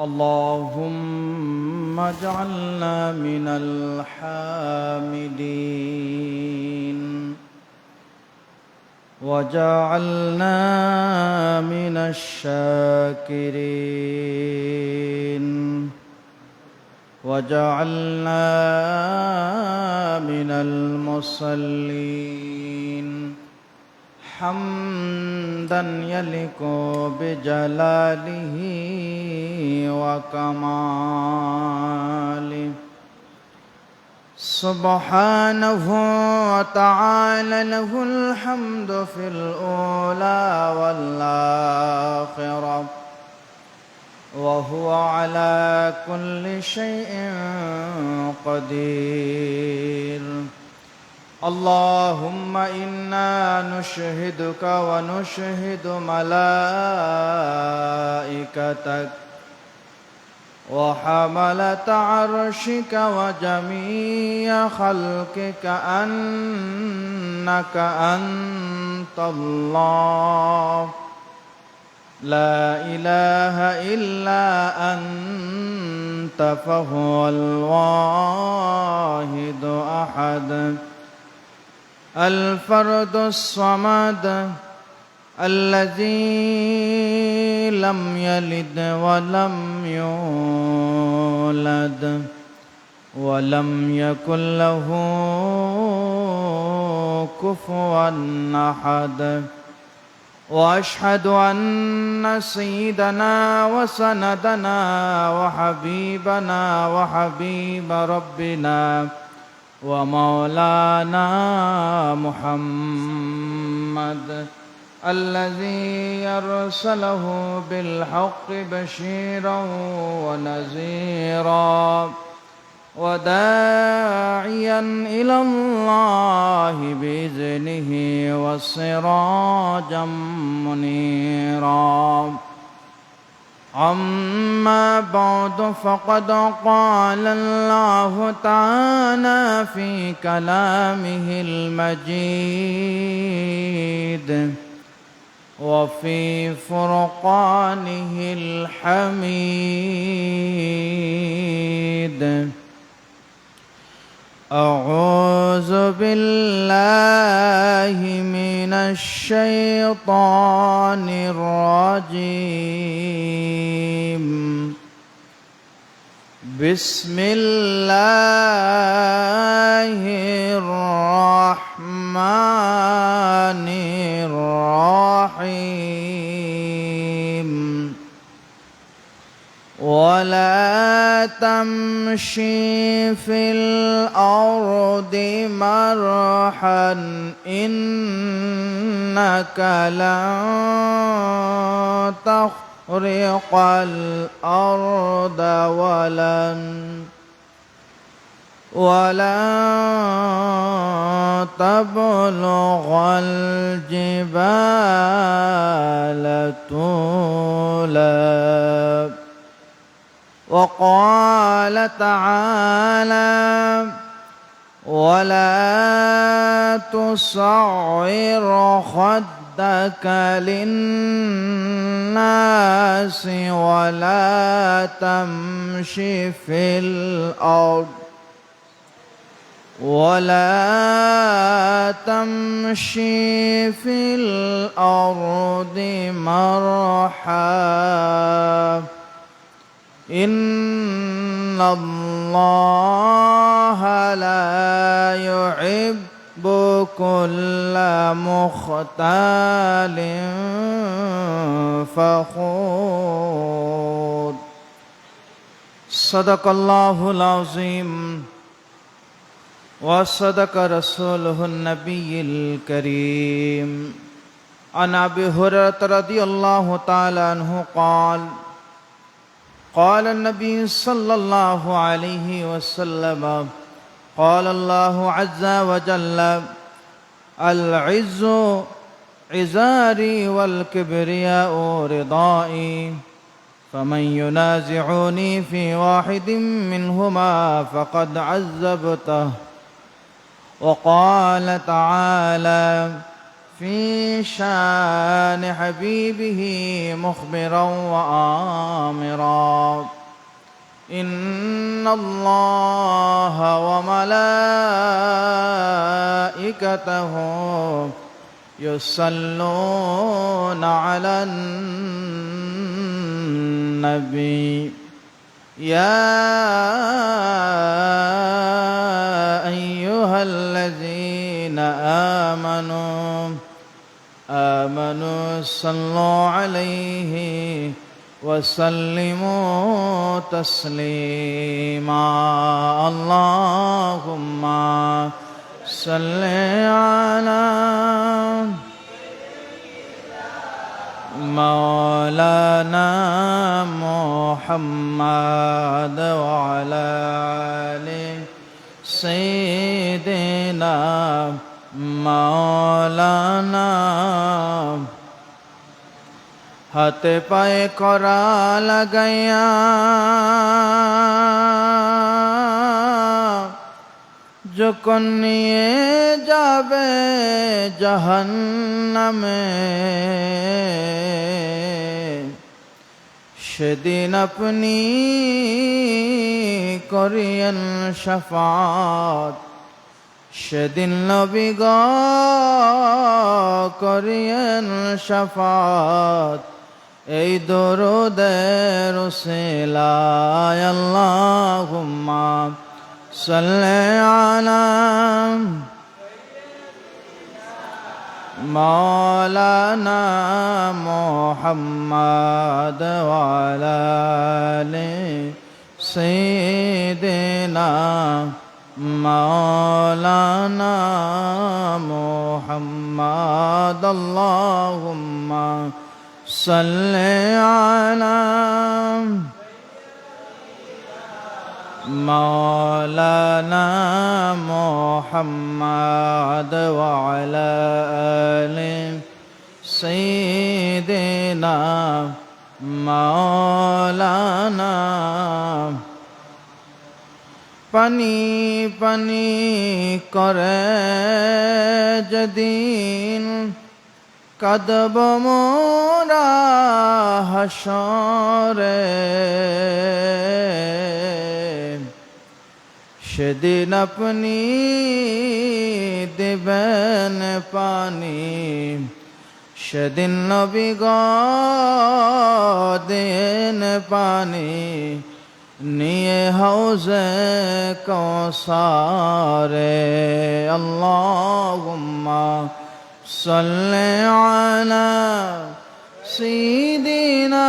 اللهم اجعلنا من الحامدين وجعلنا من الشاكرين وجعلنا من المصلين حمدا يليق بجلاله وكماله سبحانه وتعالى له الحمد في الأولى والآخرة وهو على كل شيء قدير. اللهم إنا نشهدك ونشهد ملائكتك وحملة عرشك وجميع خلقك أنك أنت الله لا إله إلا أنت فهو الواحد أحد الفرد الصمد الذي لم يلد ولم يولد ولم يكن له كفوا أحد وأشهد أن سيدنا وسندنا وحبيبنا وحبيب ربنا ومولانا محمد الذي أرسله بالحق بشيرا ونذيرا وداعيا إلى الله بإذنه وسراجا منيرا. أما بعد فقد قال الله تعالى في كلامه المجيد وفي فرقانه الحميد أعوذ بالله من الشيطان الرجيم بسم الله الرحمن الرحيم ولا تمشي في الأرض مرحا إنك لن تخرق الأرض ولن تبلغ الجبال طولا. وقال تعالى ولا تصعر خدك للناس ولا تمشي في الأرض مرحا إن الله لا يحب كل مختال فخور. صدق الله العظيم وصدق رسوله النبي الكريم. عن أبي هريرة رضي الله تعالى عنه قال قال النبي صلى الله عليه وسلم قال الله عز وجل العز عزاري والكبرياء ردائي فمن ينازعني في واحد منهما فقد عذبته. وقال تعالى في شان حبيبه مخبرا وآمرا إن الله وملائكته يصلون على النبي يا أيها الذين آمنوا صلوا عليه وسلموا تسليما اللهم صل على مولانا محمد وعلى آل سيدنا مولانا হাতে পায়ে করা লাগাইয়া যখন নিয়ে যাবে জাহান্নামে সেদিন আপনি করিয়েন শাফাত সেদিন নবী গো করিয়েন শাফাত এই দরুদের উসিলায় আল্লাহুম্মা সাল্লি আলা মাওলানা মুহাম্মদ ওয়া আলা আলি সাইয়্যিদিনা মাওলানা মুহাম্মদ আল্লাহুম্মা সাল্লি আলা মাওলানা মুহাম্মদ ওয়া আলা আলি সাইয়্যিদিনা মাওলানা পানি পানি করে যেদিন কাঁদব মোরা হাসরে সেদিন আপনি দিবেন পানি সেদিন নবী গো দেন পানি নিয়ে হাউজে কৌসারে আল্লাহুম্মা সাল্লি আলা সাইয়্যিদিনা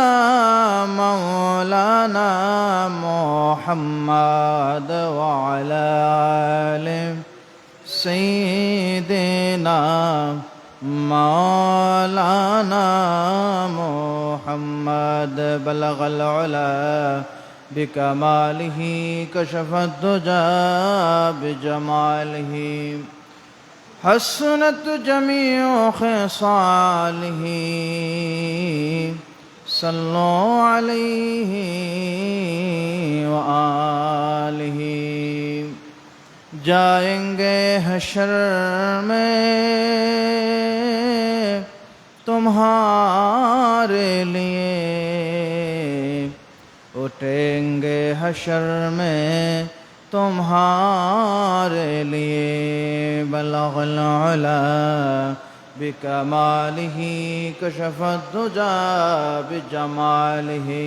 মাওলানা মুহাম্মদ ওয়া আলা আলি সাইয়্যিদিনা মাওলানা মুহাম্মদ বালাগাল উলা بكماله كشف الدجى بجماله حسنت جميع خصاله صلوا عليه وآله जाएंगे हशर में तुम्हारे लिए उठेंगे हशर में तुम्हारे लिए बलगल उला बिकमालिही कशफत दुजा बिजमालिही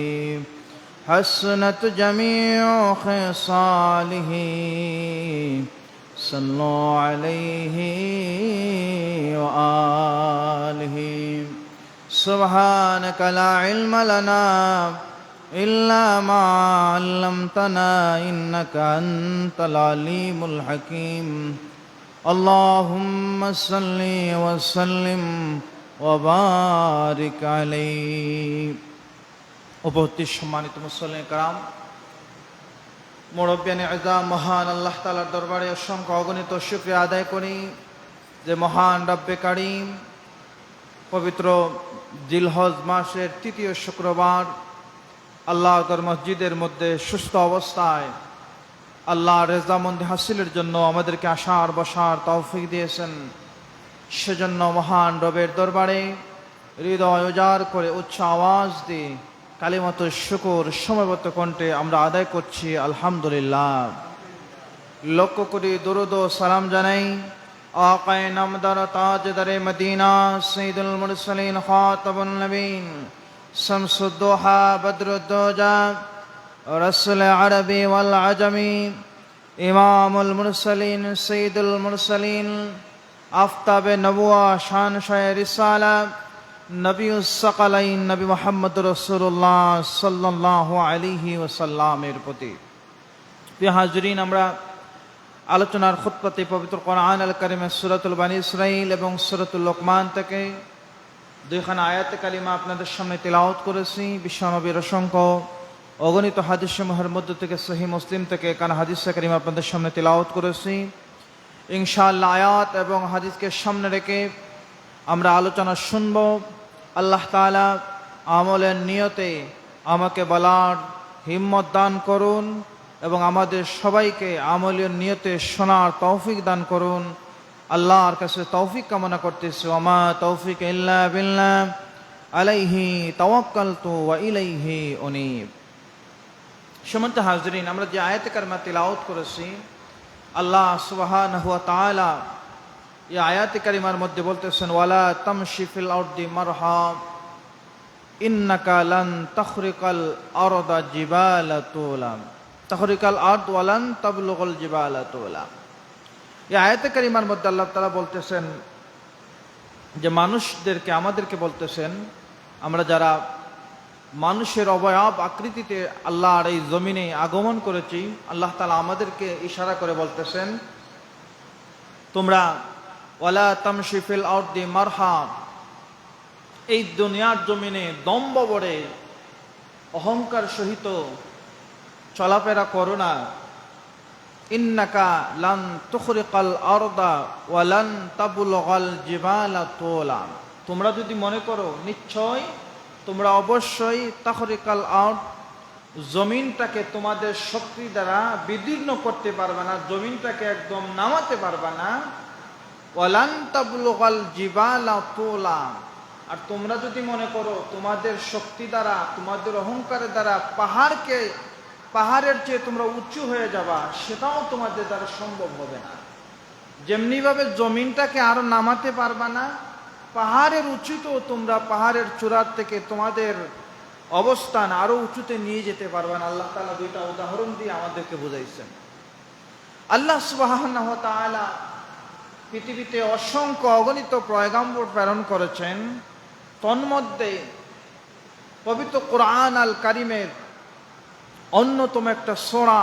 हसनत जमीउ खिसालिही सल्लु अलैहि व आलिहि सुब्हानक ला इल्म लना إلا ما علمتنا إنك أنت العليم الحكيم اللهم صل وسلم وبارك عليه উপস্থিত সম্মানিত মুসল্লিন کرام মুরব্বিয়ান ইজাম মহান আল্লাহ তাআলার দরবারে অসংখ্য অগণিত শুকরিয়া আদায় করি যে মহান রব্বে কারীম পবিত্র জিলহজ মাসের তৃতীয় শুক্রবার আল্লাহর মসজিদের মধ্যে সুস্থ অবস্থায় আল্লাহর রেজামন্দি হাসিলের জন্য আমাদেরকে আসার বসার তৌফিক দিয়েছেন সেজন্য মহান রবের দরবারে হৃদয় উজাড় করে উচ্চ আওয়াজ দিয়ে কালিমাতুশ শুকর সমবেত কণ্ঠে আমরা আদায় করছি আলহামদুলিল্লাহ। লক্ষ্য করি দরুদ ও সালাম জানাই আকায়ে নামদার তাজদারে মদিনা সাইয়্যিদুল মুরসালিন খাতাবুন নবীন শামসুদ্দোহা বদরুদ্দোজা রাসূল আরবি ওয়াল আজমি ইমামুল মুরসালিন সাইয়্যিদুল মুরসালিন আফতাবে নবুয়া শান শায়ে রিসালা নবিউস সাকালাইন নবী মুহাম্মদুর রাসূলুল্লাহ সাল্লাল্লাহু আলাইহি ওয়াসাল্লামের প্রতি। প্রিয় হাজরিন, আমরা আলোচনার খুতবাতে পবিত্র কোরআন আল কারীমের সূরাতুল বনী ইসরাঈল এবং সূরাতুল লোকমান থেকে দুইখানা আয়াতে কালিমা আপনাদের সামনে তেলাওয়াত করেছি। বিশ্বনবীর অসংখ্য অগণিত হাদিসসমূহের মধ্য থেকে সহিহ মুসলিম থেকে কানা হাদিস কারিমা আপনাদের সামনে তেলাওয়াত করেছি। ইনশাআল্লাহ আয়াত এবং হাদিসকে সামনে রেখে আমরা আলোচনা শুনব। আল্লাহ তাআলা আমলের নিয়তে আমাকে বলার হিম্মত দান করুন এবং আমাদের সবাইকে আমলের নিয়তে শোনার তৌফিক দান করুন। আল্লাহর কাছে তৌফিক কামনা করতেছি। ওমা তৌফিক ইল্লা বিল্লাহ আলাইহি তাওয়াক্কালতু ওয়া ইলাইহি উনীব। সম্মানিত হাজরিন, আমরা যে আয়াতে কারিমা তেলাওয়াত করেছি, আল্লাহ সুবহানাহু ওয়া তাআলা এই আয়াতে কারিমার মধ্যে বলতেছেন ওয়ালা তামশি ফিল আরদি মারহা ইন্নাকা লান তাখরিকাল আরদা জিবালা তুলা তাখরিকাল আরদ ওয়ালান তাবলুগাল জিবালা তুলা। এই আয়াতে কারিমার মধ্যে আল্লাহ তাআলা বলতেছেন যে মানুষদেরকে, আমাদেরকে বলতেছেন, আমরা যারা মানুষের অবয়ব আকৃতিতে আল্লাহর এই জমিনে আগমন করেছি, আল্লাহ তাআলা আমাদেরকে ইশারা করে বলতেছেন তোমরা ওয়ালা তামশি ফিল আরদি মারহা, এই দুনিয়ার জমিনে দম্ভ ভরে অহংকার সহিত চলাফেরা করো না। ইন্নাকা লান তুখরিকাল আরদা ওয়া লান তাবলুগাল জিবালা তুলা, তোমরা যদি মনে করো নিশ্চয় তোমরা অবশ্যই তাখরিকাল আরদ, জমিনটাকে তোমাদের শক্তি দ্বারা বিদীর্ণ করতে পারবে না, জমিনটাকে একদম নামাতে পারবে না। ওয়ালান তাবলুগাল জিবালা তুলা, আর তোমরা যদি মনে করো তোমাদের শক্তি দ্বারা, তোমাদের অহংকারের দ্বারা পাহাড়ের চেয়ে তোমরা উঁচু হয়ে যাবা, সেটাও তোমাদের দ্বারা সম্ভব হবে না। যেমনিভাবে জমিনটাকে আরো নামাতে পারবা না, পাহাড়ের উঁচুতেও তোমরা পাহাড়ের চূড়ার থেকে তোমাদের অবস্থান আরো উঁচুতে নিয়ে যেতে পারবা না। আল্লাহ তাআলা দুইটা উদাহরণ দিয়ে আমাদেরকে বুঝাইছেন। আল্লাহ সুবহানাহু ওয়া তাআলা পৃথিবীতে অসংখ্য অগণিত পয়গম্বর প্রেরণ করেছেন। তন্মধ্যে পবিত্র কোরআন আল কারীমের অন্যতম একটা সূরা,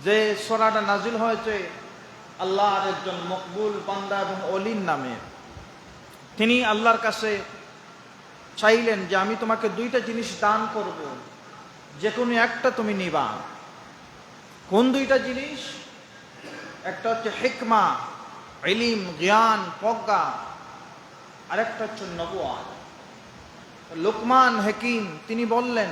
যে সূরাটা নাজিল হয়েছে আল্লাহর একজন মকবুল বান্দা এবং ওলির নামে। তিনি আল্লাহর কাছে চাইলেন যে আমি তোমাকে দুইটা জিনিস দান করব, যে কোনো একটা তুমি নিবা। কোন দুইটা জিনিস? একটা হচ্ছে হিকমা, ইলম, জ্ঞান, প্রজ্ঞা, আরেকটা হচ্ছে নবুয়াত। লোকমান হাকিম তিনি বললেন,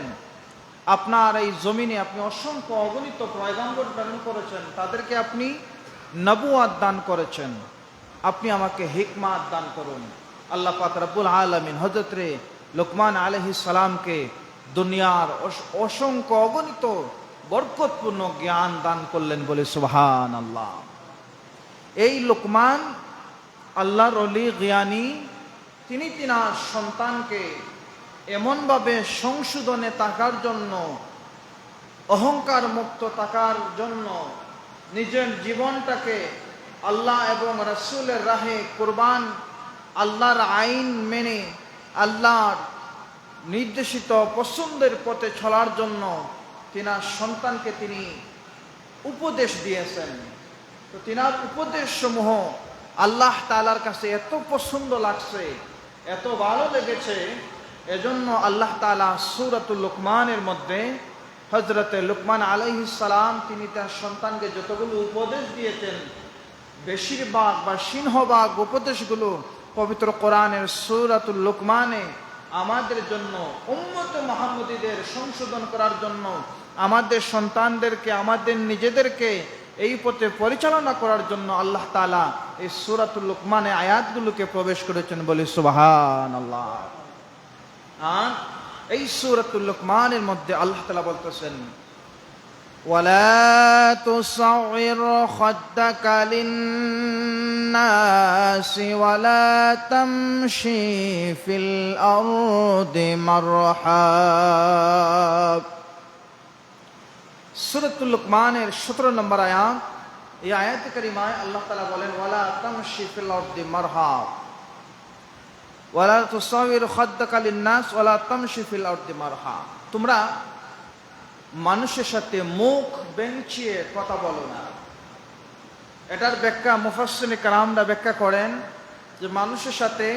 আপনার এই জমিনে আপনি অসংখ্য অগণিত পয়গম্বর প্রেরণ করেছেন, তাদেরকে আপনি নবুয়াত দান করেছেন, আপনি আমাকে হিকমাত দান করুন। আল্লাহ পাক রব্বুল আলামিন হযরত লোকমান আলাইহিস সালামকে দুনিয়ার অসংখ্য অগণিত বরকতপূর্ণ জ্ঞান দান করলেন বলে সুবহানাল্লাহ। এই লোকমান আল্লাহর ওলি জ্ঞানী, তিনি তিনার সন্তানকে এমনভাবে সংশোধনে থাকার জন্য, অহংকার মুক্ত থাকার জন্য নিজের জীবনটাকে আল্লাহ এবং রাসূলের রাহে কুরবান, আল্লাহর আইন মেনে আল্লাহর নির্দেশিত পছন্দের পথে চলার জন্য তিনার সন্তানকে তিনি উপদেশ দিয়েছেন। তো তিনার উপদেশ সমূহ আল্লাহ তাআলার কাছে এত পছন্দ লাগছে, এত ভালো লেগেছে, এজন্য আল্লাহ তাআলা সূরাতুল লোকমানের মধ্যে হযরতে লোকমান আলাইহিস সালাম তিনি তার সন্তানকে যতগুলো উপদেশ দিয়েছেন, বেশিরভাগ বা সিংহভাগ উপদেশগুলো পবিত্র কোরআনের সূরাতুল লোকমানে আমাদের জন্য, উম্মত মুহাম্মদীদের সংশোধন করার জন্য, আমাদের সন্তানদেরকে, আমাদের নিজেদেরকে এই পথে পরিচালনা করার জন্য আল্লাহ তাআলা এই সূরাতুল লোকমানে আয়াতগুলোকে প্রবেশ করেছেন বলে সুবহানাল্লাহ। আর এই সূরাতুল লুকমানের মধ্যে আল্লাহ তাআলা বলতেছেন, ওয়ালা তুসাউইর খাদ্দাকা লিন্নাসি ওয়ালা তামশি ফিল আরদি মারহা। সূরাতুল লুকমানের 17 নম্বর আয়াত। এই আয়াতে কারিমায় আল্লাহ তাআলা বলেন, ওয়ালা তামশি ফিল আরদি মারহা ওয়ালা তুসাউইর খাদ্দাকা লিন্নাস ওয়ালা তামশি ফিল আরদি মারহা। তোমরা মানুষের সাথে মুখ বেঁচিয়ে কথা বলো না। এটার ব্যাখ্যা মুফাসসিরিনে কেরামরা ব্যাখ্যা করেন যে মানুষের সাথে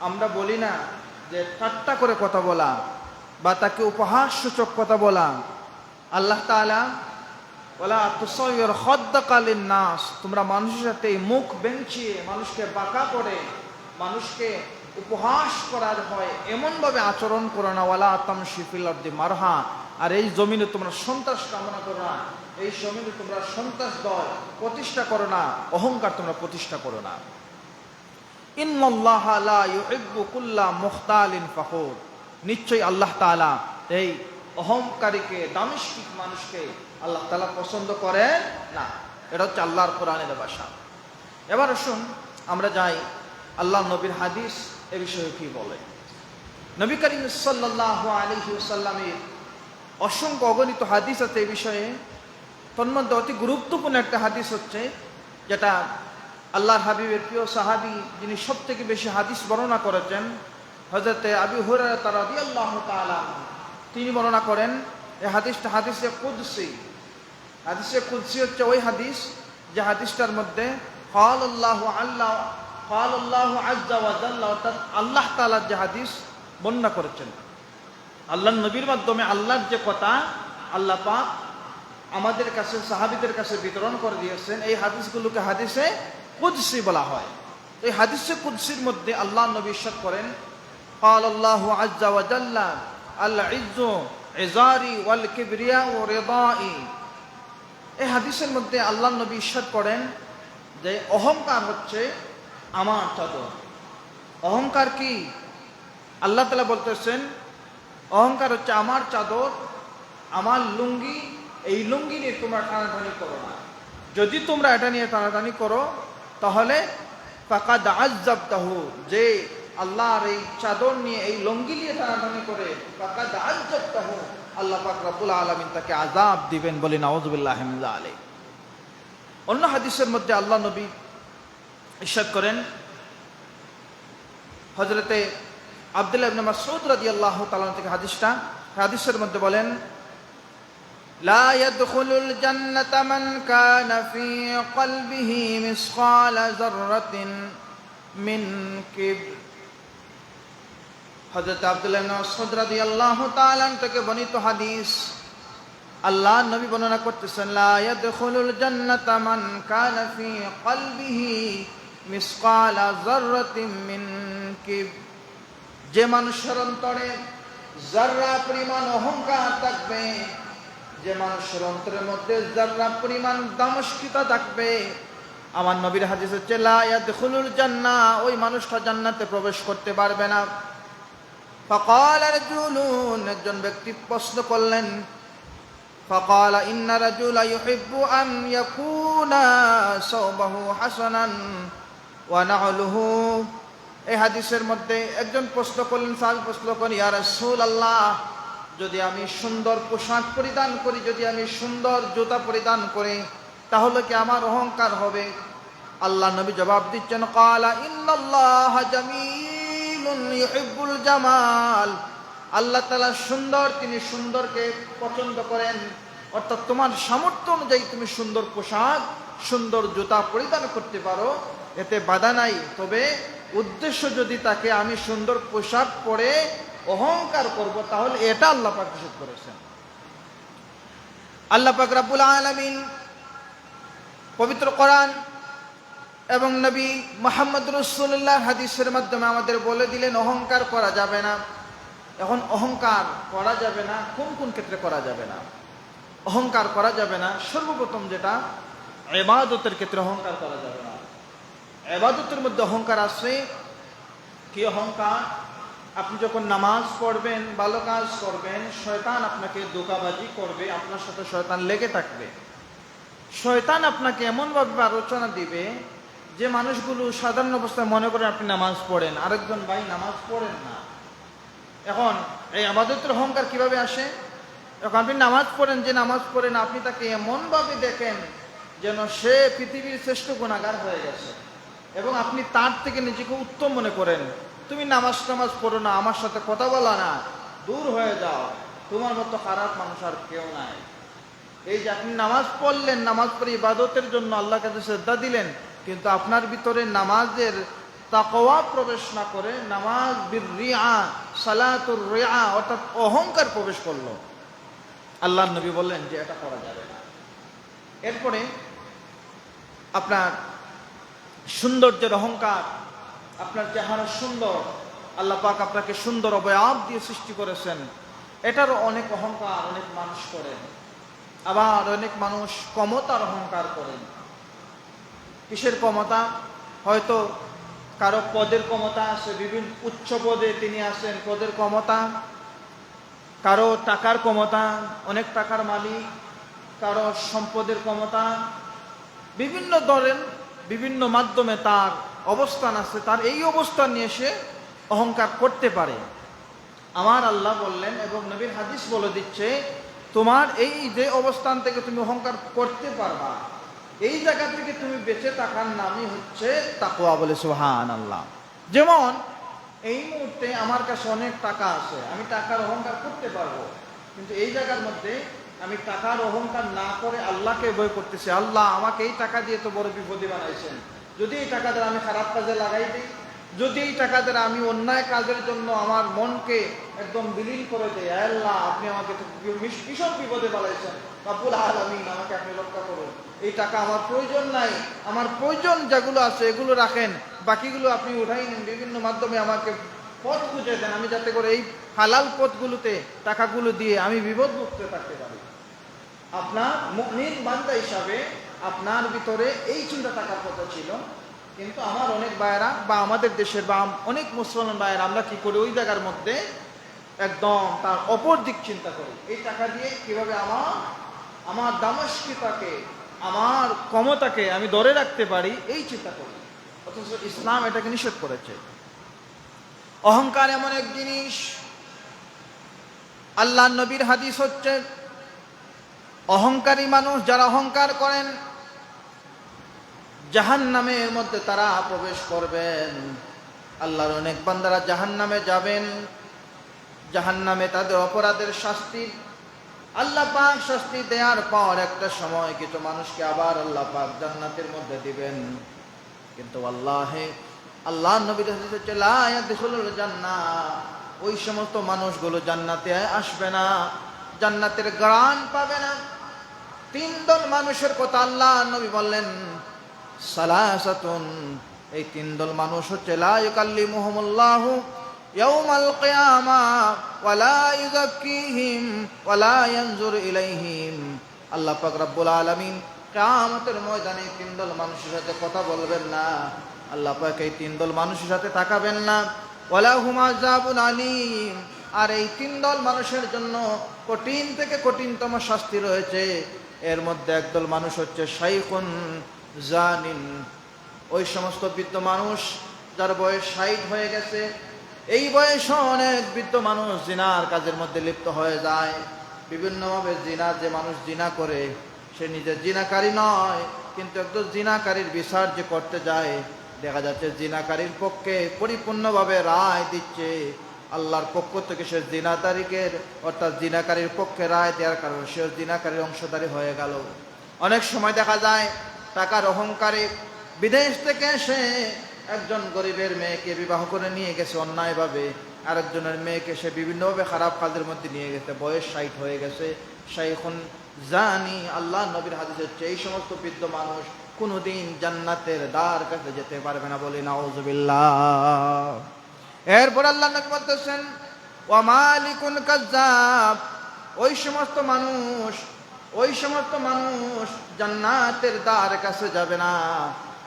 আমরা বলি না যে ঠাট্টা করে কথা বলা বা তাকে উপহাসসূচক কথা বলা। আল্লাহ তাআলা ওয়ালা তুসাউইর খাদ্দাকা লিন্নাস, তোমরা মানুষের সাথে মুখ বেঁচিয়ে মানুষকে বাঁকা করে মানুষকে উপহাস করার হয় এমনভাবে আচরণ করো না। ওয়ালা তামশি ফিল আরদি মারহা, আর এই জমিনে তোমরা সন্ত্রাস কামনা করো না, এই জমিনে তোমরা সন্ত্রাস দল প্রতিষ্ঠা করো না, অহংকার তোমরা প্রতিষ্ঠা করো না। ইন্নাল্লাহা লা ইউহিব্বু কুল্লা মুখতালিন ফখুর, নিশ্চয়ই আল্লাহ তাআলা এই অহংকারীকে দামিষ্টিক মানুষকে আল্লাহ তাআলা পছন্দ করেন না। এটা হচ্ছে আল্লাহর কোরআনের ভাষা। এবার আসুন আমরা যাই আল্লাহ নবীর হাদিস এ বিষয়ে কি বলে। নবী করিম সাল্লাল্লাহু আলাইহি ওয়াসাল্লামের অসংখ্য অগণিত হাদিস আছে এই বিষয়ে। তন্মধ্যে অতি গুরুত্বপূর্ণ একটা হাদিস হচ্ছে যেটা আল্লাহর হাবিবের প্রিয় সাহাবী যিনি সবথেকে বেশি হাদিস বর্ণনা করেছেন, হযরতে আবু হুরায়রা রাদিয়াল্লাহু তাআলা, তিনি বর্ণনা করেন এই হাদিসটা হাদিসে কুদসি। হাদিসে কুদসি হচ্ছে ওই হাদিস যে হাদিসটার মধ্যে ক্বালাল্লাহু আযজা ওয়া জাল্লা, অর্থাৎ আল্লাহ তাআলা যে হাদিস বর্ণনা করেছেন, আল্লাহর নবীর মাধ্যমে আল্লাহর যে কথা আল্লাহ পাক আমাদের কাছে সাহাবীদের কাছে বিতরণ করে দিয়েছেন, এই হাদিসগুলোকে হাদিসে কুদসি বলা হয়। এই হাদিসে কুদসির মধ্যে আল্লাহ নবী ইরশাদ করেন, ক্বালাল্লাহু আযজা ওয়া জাল্লা আল ইজ্জু ইজারি ওয়াল কিবরিয়াউ রিদাই। এই হাদিসের মধ্যে আল্লাহ নবী ইরশাদ করেন যে অহংকার হচ্ছে আমার চাদর। অহংকার কি? আল্লাহ তাআলা বলতেছেন অহংকার হচ্ছে আমার চাদর, আমার লুঙ্গি, এই লুঙ্গি নিয়ে তোমরা টানাটানি করো না। যদি তোমরা এটা নিয়ে টানাটানি করো তাহলে ফাকাদ আযযাবতাহু, যে আল্লাহর এই চাদর নিয়ে এই লুঙ্গি নিয়ে টানাটানি করে, ফাকাদ আযযাবতাহু, আল্লাহ পাক রব্বুল আলামিন তাকে আযাব দিবেন। বলি নাউযুবিল্লাহি মিন যালিক। অন্য হাদিসের মধ্যে আল্লাহ নবী ইরশাদ করেন, হযরতে আব্দুল্লাহ ইবনে মাসউদ রাদিয়াল্লাহু তাআলা থেকে হাদিসটা, হাদিসের মধ্যে বলেন, লা ইয়াদখুলুল জান্নাতা মান কানা ফি কলবিহি মিসকালা যাররাতিন মিন কিবর। হযরত আব্দুল্লাহ ইবনে মাসউদ রাদিয়াল্লাহু তাআলা থেকে বর্ণিত হাদিস, আল্লাহ নবী বর্ণনা করতেছেন, লা ইয়াদখুলুল জান্নাতা মান কানা ফি কলবিহি মিসকালা যাররাতিন মিন কিবর, যে মানুষের অন্তরে যাররা পরিমাণ অহংকার থাকবে, যে মানুষের অন্তরের মধ্যে যাররা পরিমাণ দামস্কিতা থাকবে, আমার নবীর হাদিস হচ্ছে লা ইয়াদখুলুল জান্নাহ, ওই মানুষটা জান্নাতে প্রবেশ করতে পারবে না। ফাকালা রাজুলুন, একজন ব্যক্তি প্রশ্ন করলেন, ফাকালা ইন্না রাজুলা ইউহিব্বু আন ইয়াকুনা সাওবাহু হাসানান ওয়া না'লুহু। এই হাদিসের মধ্যে একজন প্রশ্ন করলেন, সাহাবী প্রশ্ন করেন, ইয়া রাসূলুল্লাহ, যদি আমি সুন্দর পোশাক পরিধান করি, যদি আমি সুন্দর জুতা পরিধান করি, তাহলে কি আমার অহংকার হবে? আল্লাহ নবী জবাব দিচ্ছেন, ক্বালা ইন্নাল্লাহা জামিলুন ইউহিব্বুল জামাল, আল্লাহ তাআলা সুন্দর, তিনি সুন্দরকে পছন্দ করেন। অর্থাৎ তোমার সামর্থ্য অনুযায়ী তুমি সুন্দর পোশাক, সুন্দর জুতা পরিধান করতে পারো, এতে বাধা নাই। তবে উদ্দেশ্য যদি তাকে আমি সুন্দর পোশাক পরে অহংকার করব, তাহলে এটা আল্লাহ পাক নিষেধ করেছেন। আল্লাহ পাক রব্বুল আলামিন পবিত্র কোরআন এবং নবী মুহাম্মদ রাসূলুল্লাহ হাদিসের মাধ্যমে আমাদের বলে দিলেন অহংকার করা যাবে না। এখন অহংকার করা যাবে না, কোন কোন ক্ষেত্রে করা যাবে না? অহংকার করা যাবে না সর্বপ্রথম যেটা, ইবাদতের ক্ষেত্রে অহংকার করা যাবে না। ইবাদতের মধ্যে অহংকার আছে কি? অহংকার আপনি যখন নামাজ পড়বেন, ভালো কাজ করবেন, শয়তান আপনাকে ধোঁকাবাজি করবে, আপনার সাথে শয়তান লেগে থাকবে। শয়তান আপনাকে এমনভাবে আলোচনা দিবে যে মানুষগুলো সাধারণ অবস্থায় মনে করেন আপনি নামাজ পড়েন, আরেকজন ভাই নামাজ পড়েন না। এখন এই ইবাদতের অহংকার কিভাবে আসে? এখন আপনি নামাজ পড়েন, যে নামাজ পড়েন আপনি তাকে এমনভাবে দেখেন যেন সে পৃথিবীর শ্রেষ্ঠ গুনাহগার হয়ে গেছে, এবং আপনি তার থেকে নিজেকে উত্তম মনে করেন। তুমি নামাজ পড়ো না, আমার সাথে কথা বলা না, দূর হয়ে যাও, তোমার মতো খারাপ মানুষ আর কেউ নাই। এই যে আপনি নামাজ পড়লেন, নামাজ পড়ে ইবাদতের জন্য আল্লাহর কাছে শ্রদ্ধা দিলেন, কিন্তু আপনার ভিতরে নামাজের তাকওয়া প্রবেশ না করে নামাজ বির রিয়া, সালাতুর রিয়া অর্থাৎ অহংকার প্রবেশ করলো। আল্লাহর নবী বললেন যে এটা করা যাবে না। এরপরে আপনার সৌন্দর্যের অহংকার, আপনার চেহারা সুন্দর, আল্লাহ পাক আপনাকে সুন্দর অবয়ব দিয়ে সৃষ্টি করেছেন, এটারও অনেক অহংকার অনেক মানুষ করেন। আবার অনেক মানুষ ক্ষমতার অহংকার করেন। কিসের ক্ষমতা? হয়তো কারো পদের ক্ষমতা আছে, বিভিন্ন উচ্চ পদে তিনি আছেন, পদের ক্ষমতা। কারো টাকার ক্ষমতা, অনেক টাকার মালিক, কারো সম্পদের ক্ষমতা, বিভিন্ন ধরেন বিভিন্ন মাধ্যমে তার অবস্থান আছে, তার এই অবস্থান নিয়ে সে অহংকার করতে পারে। আমার আল্লাহ বললেন এবং নবীর হাদিস বলে দিচ্ছে, তোমার এই যে অবস্থান থেকে তুমি অহংকার করতে পারবা, এই জায়গা থেকে তুমি বেঁচে থাকার নামই হচ্ছে তাকওয়া। বলে সুবহানাল্লাহ। যেমন এই মুহূর্তে আমার কাছে অনেক টাকা আছে, আমি টাকার অহংকার করতে পারবো, কিন্তু এই জায়গার মধ্যে আমি টাকার অহংকার না করে আল্লাহকে ভয় করতেছি। আল্লাহ আমাকে এই টাকা দিয়ে তো বড় বিপদে বানাইছেন, যদি এই টাকা দ্বারা আমি খারাপ কাজে লাগাই দিই, যদি এই টাকা দ্বারা আমি অন্যায় কাজের জন্য আমার মনকে একদম বিলীন করে দেই, আল্লাহ আপনি আমাকে ভীষণ বিপদে বানাইছেন, রব্বুল আলামিন আমাকে আপনি রক্ষা করুন। এই টাকা আমার প্রয়োজন নাই, আমার প্রয়োজন যেগুলো আছে এগুলো রাখেন, বাকিগুলো আপনি উঠাই নিন, বিভিন্ন মাধ্যমে আমাকে পথ খুঁজে দেন, আমি যাতে করে এই হালাল পথগুলোতে টাকাগুলো দিয়ে আমি বিপদমুক্ত থাকতে পারি। আপনার মুমিন বান্দা হিসাবে আপনার ভিতরে এই চিন্তা থাকার কথা ছিল, কিন্তু আমার অনেক ভাইয়েরা বা আমাদের দেশের বা অনেক মুসলমান ভাইয়েরা আমরা কি করি, ওই জায়গার মধ্যে একদম তার অপর দিক চিন্তা করি, এই টাকা দিয়ে কিভাবে আমার দামস্কিতাকে, আমার ক্ষমতাকে আমি ধরে রাখতে পারি, এই চিন্তা করি। অথচ ইসলাম এটাকে নিষেধ করেছে। অহংকার এমন এক জিনিস, আল্লাহ নবীর হাদিস হচ্ছে, অহংকারী মানুষ যারা অহংকার করেন জাহান্নামের মধ্যে তারা প্রবেশ করবেন। আল্লাহর অনেক বান্দারা জাহান্নামে যাবেন, জাহান্নামে তাদের অপরাধের শাস্তি আল্লাহ পাক শাস্তি দেওয়ার পর একটা সময় কিছু মানুষকে আবার আল্লাহ পাক জান্নাতের মধ্যে দিবেন। কিন্তু আল্লাহ নবী হচ্ছে লা ইয়াদখুলুল জান্নাহ, ওই সমস্ত মানুষগুলো জান্নাতে আসবে না, জান্নাতের ঘ্রাণ পাবে না। তিন দল মানুষের কথা আল্লাহ নবী বললেন, সালাসাতুন, এই তিন দল মানুষ হচ্ছে লা ইউকাল্লিমুহুমুল্লাহু ইয়াউমাল কিয়ামাহ ওয়া লা ইউযাক্কিহিম ওয়া লা ইয়ানজুরু ইলাইহিম। আল্লাহ পাক রব্বুল আলামিন কিয়ামতের ময়দানে তিন দল মানুষের সাথে কথা বলবেন না, আল্লাহ পাক এই তিন দল মানুষের সাথে তাকাবেন না। ওয়া লাহুম আযাবুন আলীম, আর এই তিন দল মানুষের জন্য কঠিন থেকে কঠিনতম শাস্তি রয়েছে। এর মধ্যে একদল মানুষ হচ্ছে শাইখুন জানিন, ওই সমস্ত বৃদ্ধ মানুষ যার বয়স 60 হয়ে গেছে। এই বয়সে অনেক বৃদ্ধ মানুষ জিনার কাজের মধ্যে লিপ্ত হয়ে যায়। বিভিন্নভাবে যে মানুষ জিনা করে সে নিজে জিনাকারী নয়, কিন্তু একদম জিনাকারীর বিচার যে করতে যায়, দেখা যাচ্ছে জিনাকারীর পক্ষে পরিপূর্ণভাবে রায় দিচ্ছে আল্লাহর পক্ষ থেকে। সে জিনাকারীর অর্থাৎ জিনাকারীর পক্ষে রায় দেওয়ার কারণে সে জিনাকারীর অংশধারী হয়ে গেল। অনেক সময় দেখা যায় টাকার অহংকারে বিদেশ থেকে সে একজন গরিবের মেয়েকে বিবাহ করে নিয়ে গেছে অন্যায়ভাবে, আরেকজনের মেয়েকে সে বিভিন্নভাবে খারাপ কাজের মধ্যে নিয়ে গেছে, বয়স 60 হয়ে গেছে, শাইখুন জানি। আল্লাহ নবীর হাদিস হচ্ছে এই সমস্ত বৃদ্ধ মানুষ কোনোদিন জান্নাতের দ্বার কাছে যেতে পারবে না। বলি নাউযুবিল্লাহ। এরপর আল্লাহ নবী বলতেছেন ওয়া মালিকুন কাজ্জাব, ওই সমস্ত মানুষ জান্নাতের দ্বার কাছে যাবে না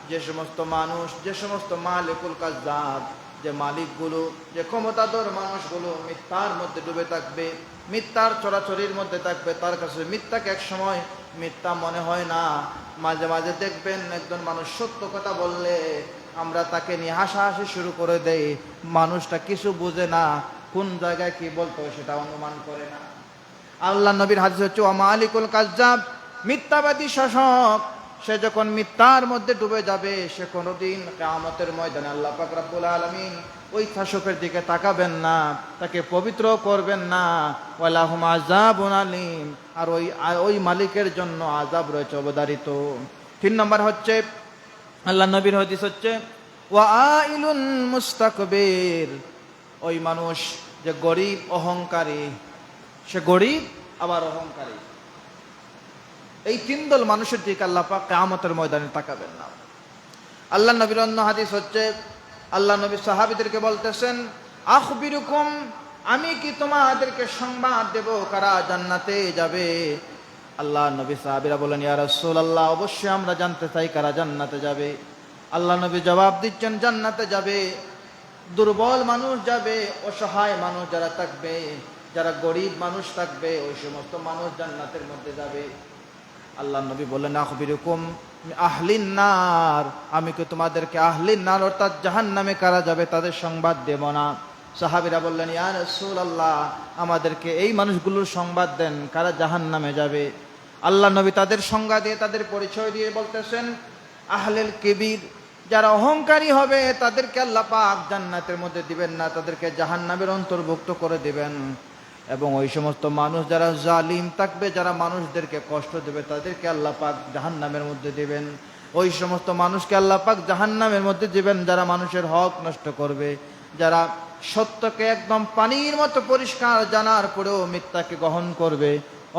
যে সমস্ত মালিকুল কাজ্জাব, যে মালিকগুলো, যে ক্ষমতাধর মানুষগুলো মিথ্যার মধ্যে ডুবে থাকবে, মিথ্যার চরাচরির মধ্যে থাকবে, তার কাছে মিথ্যাকে এক সময় মিথ্যা মনে হয় না। মাঝে মাঝে দেখবেন একজন মানুষ সত্য কথা বললে আমরা তাকে নিয়ে হাসাহাসি শুরু করে দেই, মানুষটা কিছু বুঝে না, কোন জায়গায় কি বলতো সেটা অনুমান করে না। আল্লাহ নবীর হাদিস হচ্ছে ওয়া মালিকুল কাজ্জাব, মিথ্যাবাদী শাসক, সে যখন মিথ্যার মধ্যে ডুবে যাবে সে কোনোদিন কিয়ামতের ময়দানে আল্লাহ পাক রব্বুল আলামিন ওই শাসকের দিকে তাকাবেন না, তাকে পবিত্র করবেন না। ওয়ালাহুম আযাবুন আলীম, আর ওই মালিকের জন্য আযাব রয়েছে অবধারিত। 3 নম্বর হচ্ছে আল্লাহ নবীর হাদিস হচ্ছে ওয়া আইলুন মুস্তাকবির, ওই মানুষ যে গরিব অহংকারী, সে গরিব আবার অহংকারী, এই 3 দল মানুষের দিকে আল্লাহ পাক কিয়ামতের ময়দানে তাকাবেন না। আল্লাহ নবীর অন্য হাদিস হচ্ছে আল্লাহ নবী সাহাবীদেরকে বলতেছেন আখবিরুকুম, আমি কি তোমাদেরকে সংবাদ দেব কারা জান্নাতে যাবে? আল্লাহ নবী সাহাবীরা বলেন ইয়া রাসূলুল্লাহ, অবশ্যই আমরা জানতে চাই কারা জান্নাতে যাবে। আল্লাহ নবী জবাব দিচ্ছেন জান্নাতে যাবে দুর্বল মানুষ যাবে, অসহায় মানুষ যারা থাকবে, যারা গরিব মানুষ থাকবে, ওই সমস্ত মানুষ জান্নাতের মধ্যে যাবে। আল্লাহ নবী বললেন আখবিরুকুম আহলিন নার, আমি কি তোমাদেরকে আহলিন নার অর্থাৎ জাহান্নামে কারা যাবে তাদের সংবাদ দেব না? সাহাবীরা বললেন ইয়া রাসূলুল্লাহ, আমাদেরকে এই মানুষগুলোর সংবাদ দেন কারা জাহান্নামে যাবে। আল্লাহ নবী তাদের সংজ্ঞা দিয়ে, তাদের পরিচয় দিয়ে বলতেছেন আহলেল কিবির, যারা অহংকারী হবে তাদেরকে আল্লাহ পাক জান্নাতের মধ্যে দিবেন না, তাদেরকে জাহান্নামের অন্তর্ভুক্ত করে দিবেন। এবং ওই সমস্ত মানুষ যারা জালিম থাকবে, যারা মানুষদেরকে কষ্ট দেবে, তাদেরকে আল্লাহ পাক জাহান্নামের মধ্যে দিবেন। ওই সমস্ত মানুষকে আল্লাহ পাক জাহান্নামের মধ্যে দিবেন যারা মানুষের হক নষ্ট করবে, যারা সত্যকে একদম পানির মতো পরিষ্কার জানার পরেও মিথ্যাকে গ্রহণ করবে,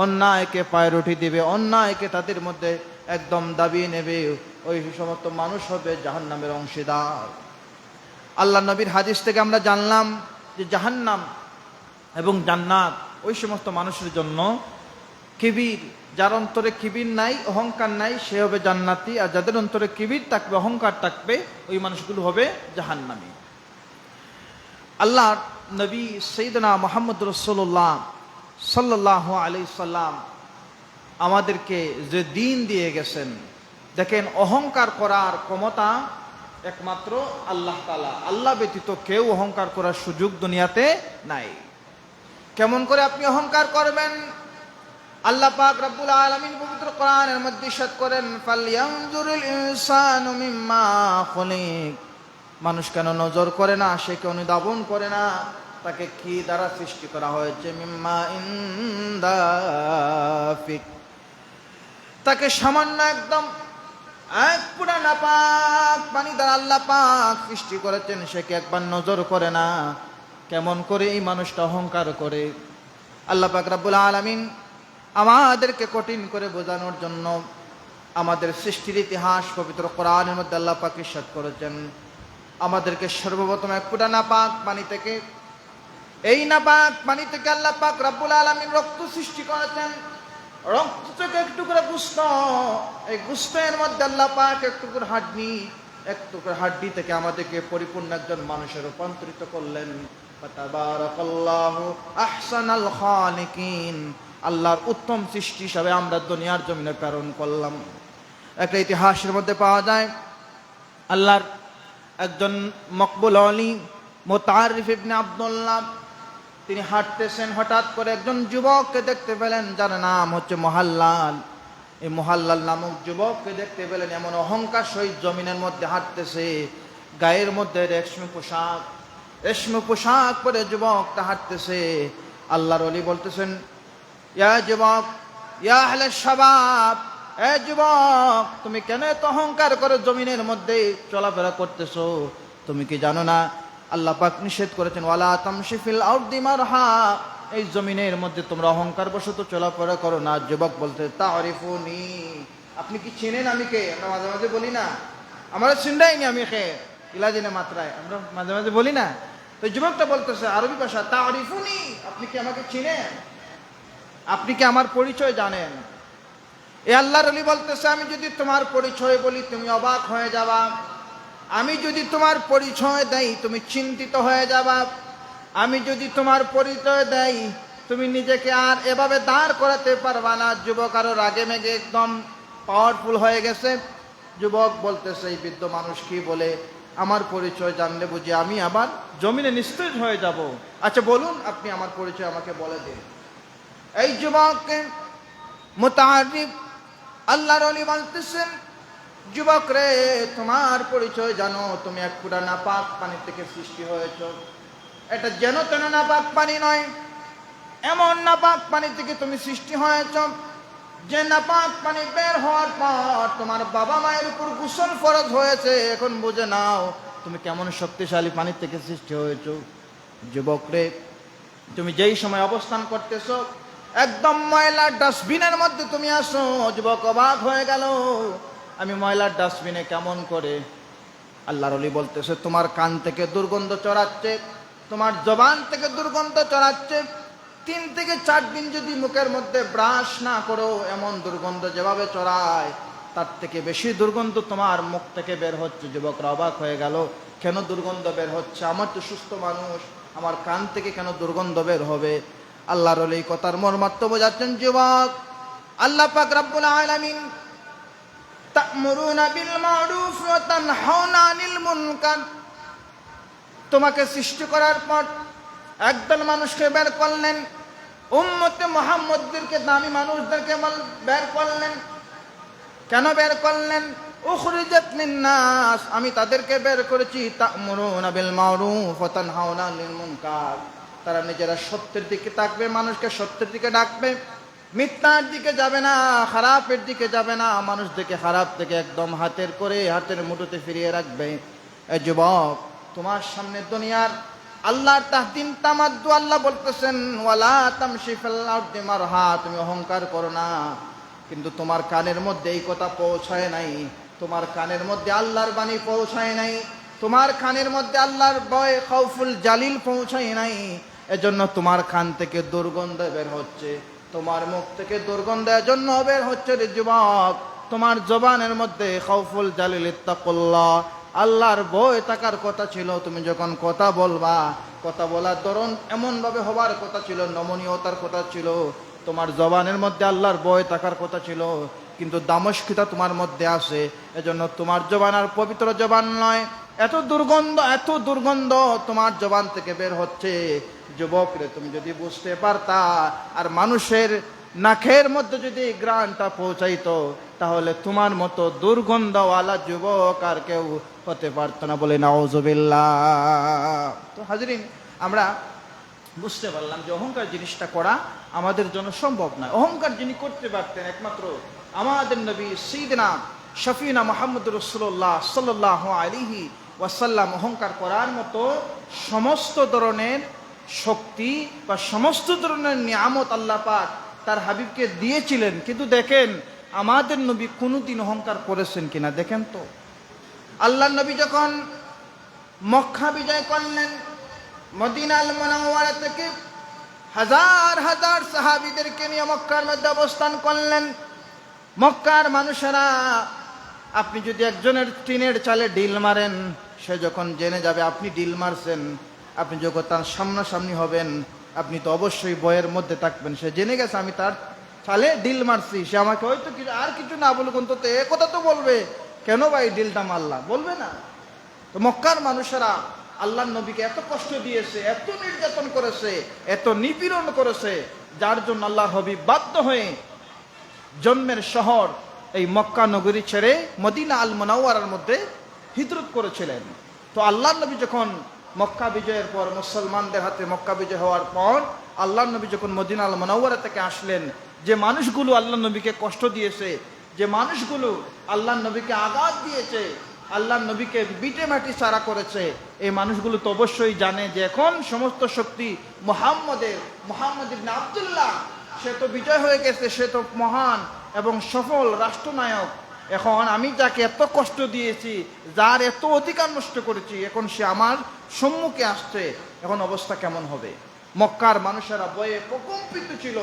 অন্যায়কে পায়রুটি দিবে, অন্যায়কে তাদের মধ্যে একদম দাবিয়ে নেবে, ওই সমস্ত মানুষ হবে জাহান্নামের অংশীদার। আল্লাহ নবীর হাদিস থেকে আমরা জানলাম যে জাহান্নাম এবং জান্নাত ওই সমস্ত মানুষের জন্য কিবির, যার অন্তরে কিবির নাই, অহংকার নাই, সে হবে জান্নাতি, আর যাদের অন্তরে কিবির থাকবে, অহংকার থাকবে, ওই মানুষগুলো হবে জাহান্নামী। আল্লাহ নবী সাইয়েদনা মুহাম্মদ রাসূলুল্লাহ সাল্লাল্লাহু আলাইহি সাল্লাম আমাদেরকে যে দিন দিয়ে গেছেন, দেখেন অহংকার করার ক্ষমতা একমাত্র আল্লাহ তাআলা, আল্লাহ ব্যতীত কেউ অহংকার করার সুযোগ দুনিয়াতে নাই। কেমন করে আপনি অহংকার করবেন? আল্লাহ পাক রব্বুল আলামিন পবিত্র কোরআনের মধ্যে ইরশাদ করেন ফালইয়ানজুরিল ইনসানু মিম্মা খুলিক, মানুষ কেন নজর করে না, সে কেন অনুধাবন করে না তাকে কি দ্বারা সৃষ্টি করা হয়েছে? মিম্মা ইনদাফিক, তাকে সামান্য একদম এক পুরা নাপাক পানি দ্বারা আল্লাহ পাক সৃষ্টি করেছেন, সে কি একবার নজর করে না? কেমন করে এই মানুষটা অহংকার করে? আল্লাহ পাক রব্বুল আলামিন আমাদেরকে কঠিন করে বোঝানোর জন্য আমাদের সৃষ্টির ইতিহাস পবিত্র কোরআনের মধ্যে আল্লাহ পাক ইরশাদ করেছেন আমাদেরকে সর্বপ্রথম এক ফুটা নাপাক পানি থেকে, এই নাপাক পানি থেকে আল্লাহ পাক রব্বুল আলামিন রক্ত সৃষ্টি করেছেন। রক্ত থেকে একটু করে গোশত, এই গোশতের মধ্যে আল্লাহ পাক একটু করে হাড্ডি, একটু করে হাড্ডি থেকে আমাদেরকে পরিপূর্ণ একজন মানুষে রূপান্তরিত করলেন। তাবারাকাল্লাহু আহসানাল খালিকিন, আল্লাহর উত্তম সৃষ্টি হিসাবে আমরা দুনিয়ার জমিনে প্রেরণ করলাম। একটা ইতিহাসের মধ্যে পাওয়া যায় আল্লাহর একজন মকবুল আলী মুতারিফ ইবনে আব্দুল্লাহ, তিনি হাঁটতেছেন, হঠাৎ করে একজন যুবককে দেখতে পেলেন যার নাম হচ্ছে মুহাল্লাল। এই মুহাল্লাল নামক যুবককে দেখতে পেলেন এমন অহংকার সহিত জমিনের মধ্যে হাঁটতেছে, গায়ের মধ্যে রেশমি পোশাক পরে যুবকটা হাঁটতেছে। আল্লাহর ওলি বলতেছেন ইয়া যুবক, ইয়া আহলে শাবাব, এ যুবক তুমি কেন এত অহংকার করে জমিনের মধ্যে চলাফেরা করতেছো? তুমি কি জানো না আল্লাহ পাক নিষেধ করেছেন ওয়ালা তামশি ফিল আরদি মারহা, এই জমিনের মধ্যে তোমরা অহংকার বশত চলাফেরা করো না। যুবক বলতে তারিফুনি, আপনি কি চিনেন আমি কে? আমরা মাঝে মাঝে বলি না আমরা চিন্তাইনি আমি কে, ইলাজিনে মাত্রায় আমরা মাঝে মাঝে বলি না। তো যুবকটা বলতেছে আরবি ভাষা তারিফুনি, আপনি কি আমাকে চিনেন? আপনি কি আমার পরিচয় জানেন? এ আল্লাহর ওলি বলতেছে আমি যদি তোমার পরিচয় বলি তুমি অবাক হয়ে যাবা। আমি যদি তোমার পরিচয় দেই তুমি চিন্তিত হয়ে যাবা, আমি যদি তোমার পরিচয় দেই তুমি নিজেকে আর এভাবে দাঁড় করাতে পারবা না। যুবক আরো রাগে মেগে একদম পাওয়ারফুল হয়ে গেছে। যুবক বলতেছে এই বৃদ্ধ মানুষ কি বলে, আমার পরিচয় জানলে বুঝি আমি আবার জমিনে নিস্তেজ হয়ে যাব। আচ্ছা বলুন আপনি আমার পরিচয় আমাকে বলে দিন। এই যুবককে মুতাআরিফ আল্লাহর ওলি বলতেছেন, যুবক রে তোমার পরিচয় জানো, তুমি এক পুরা নাপাক পানি থেকে সৃষ্টি হয়েছ। এটা যেন তেন নাপাক পানি নয়, এমন নাপাক পানি থেকে তুমি সৃষ্টি হয়েছ যে নাপাক পানি বের হওয়ার পর তোমার বাবা মায়ের উপর গোসল ফরজ হয়েছে। এখন বুঝে নাও তুমি কেমন শক্তিশালী পানি থেকে সৃষ্টি হয়েছ। যুবক রে তুমি যেই সময় অবস্থান করতেছ একদম ময়লার ডাস্টবিনের মধ্যে তুমি আসো। যুবক অবাক হয়ে গেল, আমি ময়লার ডাস্টবিনে কেমন করে? আল্লাহর ওলি বলতেছে তোমার কান থেকে দুর্গন্ধ চড়াচ্ছে, তোমার জবান থেকে দুর্গন্ধ চড়াচ্ছে। 3 থেকে 4 দিন যদি মুখের মধ্যে ব্রাশ না করো, এমন দুর্গন্ধ যেভাবে চড়ায় তার থেকে বেশি দুর্গন্ধ তোমার মুখ থেকে বের হচ্ছে। যুবকরা অবাক হয়ে গেল, কেন দুর্গন্ধ বের হচ্ছে? আমার তো সুস্থ মানুষ, আমার কান থেকে কেন দুর্গন্ধ বের হবে? আল্লাহর ওলি কথার মর্মার্থ বোঝাচ্ছেন, যুবক আল্লাহ পাক রব্বুল আলামিন তা'মুরুনা বিল মা'রুফ ওয়া তানহাউনা আনিল মুনকার, তোমাকে সৃষ্টি করার পর একদল মানুষকে বের করলেন, উম্মতে মুহাম্মদদেরকে, দামি মানুষদেরকে বের করলেন। কেন বের করলেন? উখরিজাত লিন-নাস, আমি তাদেরকে বের করেছি তা'মুরুনা বিল মা'রুফ ওয়া তানহাউনা আনিল মুনকার, তারা নিজেরা সত্যের দিকে থাকবে, মানুষকে সত্যের দিকে ডাকবে, মিথ্যার দিকে যাবে না, খারাপের দিকে যাবে না, মানুষদেরকে খারাপ থেকে একদম হাতের মুঠোতে ফিরিয়ে রাখবে। এই যুবক তোমার সামনে দুনিয়ার আল্লাহর তাহদিম তামাদ্দু, আল্লাহ বলতেছেন ওয়ালা তামশি ফিল আরদি মারহা, তুমি অহংকার করো না। কিন্তু তোমার কানের মধ্যে এই কথা পৌঁছায় নাই, তোমার কানের মধ্যে আল্লাহর বাণী পৌঁছায় নাই, তোমার কানের মধ্যে আল্লাহর ভয় খাউফুল জালিল পৌঁছায় নাই। এজন্য তোমার কান থেকে দুর্গন্ধ বের হচ্ছে, তোমার মুখ থেকে দুর্গন্ধ এজন্য বের হচ্ছে রে যুবক, তোমার জবানের মধ্যে খাউফুল জালিল ইত্তাকুল্লাহ, আল্লাহর ভয় থাকার কথা ছিল। তুমি যখন কথা বলবা, কথা বলার ধরন এমন ভাবে হবার কথা ছিল, নমনীয়তার কথা ছিল, তোমার জবানের মধ্যে আল্লাহর ভয় থাকার কথা ছিল, কিন্তু দামস্কিতা তোমার মধ্যে আসে। এজন্য তোমার জবান আর পবিত্র জবান নয়, এত দুর্গন্ধ তোমার জবান থেকে বের হচ্ছে। যুবক রে তুমি যদি বুঝতে পারতা আর মানুষের নাকের মধ্যে যদি গ্রানটা পৌঁছাইতো, তাহলে তোমার মতো দুর্গন্ধওয়ালা যুবক আর কেউ হতে পারতো না। বলে নাউজুবিল্লাহ। তো হাজরিন, আমরা বুঝতে পারলাম যে অহংকার জিনিসটা করা আমাদের জন্য সম্ভব নয়। অহংকার যিনি করতে পারতেন একমাত্র আমাদের নবী সাইয়্যিদনা শফিনা মুহাম্মদ রাসূলুল্লাহ সাল্লাল্লাহু আলাইহি ওয়াসাল্লাম অহংকার করার মতো সমস্ত ধরনের শক্তি বা সমস্ত ধরনের নিয়ামত আল্লাহ পাক তার হাবিবকে দিয়েছিলেন। কিন্তু দেখেন আমাদের নবী কোনোদিন অহংকার করেছেন কিনা দেখেন তো। আল্লাহ নবী যখন মক্কা বিজয় করলেন, মদিনাল মুনাওয়ারা থেকে হাজার হাজার সাহাবীদেরকে নিয়ে মক্কার মধ্যে অবস্থান করলেন। মক্কার মানুষেরা, আপনি যদি একজনের টিনের চালে ডিল মারেন, সে যখন জেনে যাবে আপনি ডিল মারছেন, আপনি যখন তার সামনাসামনি হবেন, আপনি তো অবশ্যই ভয়ের মধ্যে থাকবেন। সে জেনে গেছে আমি তার চালে ডিল মারছি, সে আমাকে হয়তো আর কিছু না বলুক অন্তত এ কথা তো বলবে, কেন ভাই ডিলটা মারলা, বলবে না? তো মক্কার মানুষেরা আল্লাহর নবীকে এত কষ্ট দিয়েছে, এত নির্যাতন করেছে, এত নিপীড়ন করেছে, যার জন্য আল্লাহর হাবিব বাধ্য হয়ে জন্মের শহর এই মক্কা নগরী ছেড়ে মদিনা আল মুনাওয়ারার মধ্যে হিজরত করেছিলেন। তো আল্লাহর নবী যখন মক্কা বিজয়ের পর, মুসলমানদের হাতে মক্কা বিজয় হওয়ার পর আল্লাহর নবী যখন মদিনা আল মুনাওয়ারা থেকে আসলেন, যে মানুষগুলো আল্লাহর নবীকে কষ্ট দিয়েছে, যে মানুষগুলো আল্লাহর নবীকে আঘাত দিয়েছে, আল্লাহর নবীকে বিটে মাটি সারা করেছে, এই মানুষগুলো তো অবশ্যই জানে যে এখন সমস্ত শক্তি মুহাম্মদ ইবনে আব্দুল্লাহ, সে তো বিজয় হয়ে গেছে, সে তো মহান এবং সফল রাষ্ট্রনায়ক। এখন আমি যাকে এত কষ্ট দিয়েছি, যার এত অধিকার নষ্ট করেছি, এখন সে আমার সম্মুখে আসছে, এখন অবস্থা কেমন হবে? মক্কার মানুষেরা ভয়ে প্রকম্পিত ছিল।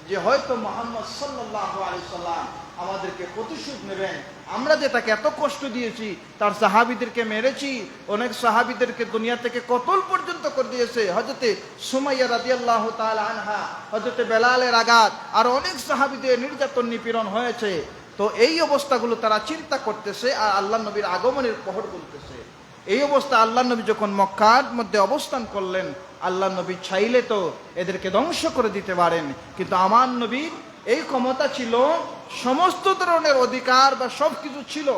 যে হয়তো মুহাম্মদ সাল্লাল্লাহু আলাইহি সাল্লাম আমাদেরকে প্রতিশোধ নেবেন। আমরা যে তাকে এত কষ্ট দিয়েছি, তার সাহাবীদেরকে মেরেছি, অনেক সাহাবীদেরকে দুনিয়া থেকে কতল পর্যন্ত করে দিয়েছে। হযরতে সুমাইয়া রাদিয়াল্লাহু তাআলা আনহা, হযরতে বেলালের আঘাত, আর অনেক সাহাবীদের নির্যাতন নিপীড়ন হয়েছে। তো এই অবস্থাগুলো তারা চিন্তা করতেছে আর আল্লাহ নবীর আগমনের পহর গুনতেছে। এই অবস্থা আল্লাহ নবী যখন মক্কার মধ্যে অবস্থান করলেন, আল্লাহ নবী চাইলে তো এদেরকে ধ্বংস করে দিতে পারেন, কিন্তু আমার নবীর এই ক্ষমতা ছিল, সমস্ত ধরনের অধিকার বা সব কিছু ছিল,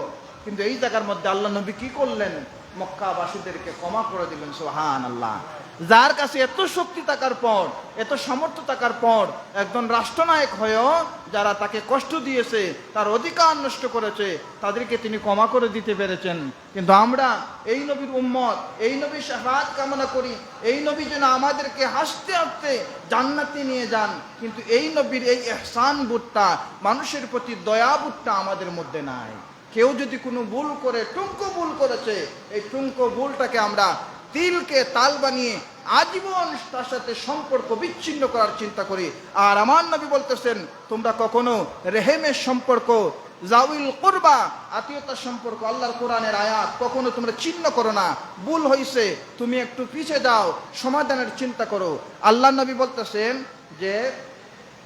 কিন্তু এই জায়গার মধ্যে আল্লাহ নবী কি করলেন? মক্কাবাসীদেরকে ক্ষমা করে দিলেন। সুবহানাল্লাহ। যার কাছে এত শক্তি থাকার পর, এত সামর্থ্য থাকার পর, একজন রাষ্ট্রনায়ক হয়েও যারা তাকে কষ্ট দিয়েছে, তার অধিকার নষ্ট করেছে, তাদেরকে তিনি ক্ষমা করে দিতে পেরেছেন। কিন্তু আমরা এই নবীর উম্মত, এই নবীর শাফাআত কামনা করি, এই নবী যেন আমাদেরকে হাসতে হাসতে জান্নাতে নিয়ে যান, কিন্তু এই নবীর এই ইহসান বোধটা, মানুষের প্রতি দয়া বোধটা আমাদের মধ্যে নাই। কেউ যদি কোনো ভুল করে, টুঙ্কো ভুল করেছে, এই টুঙ্কো ভুলটাকে আমরা তিলকে তাল বানিয়ে আজীবন তার সাথে সম্পর্ক বিচ্ছিন্ন করার চিন্তা করি। আর আমার নবী বলতেছেন, তোমরা কখনো রেহেমের সম্পর্ক, জাউল কুরবা, আত্মীয়তার সম্পর্ক, আল্লাহর কোরআনের আয়াত কখনো তোমরা ছিন্ন করো না। ভুল হয়েছে, তুমি একটু পিছিয়ে যাও, সমাধানের চিন্তা করো। আল্লাহ নবী বলতেছেন যে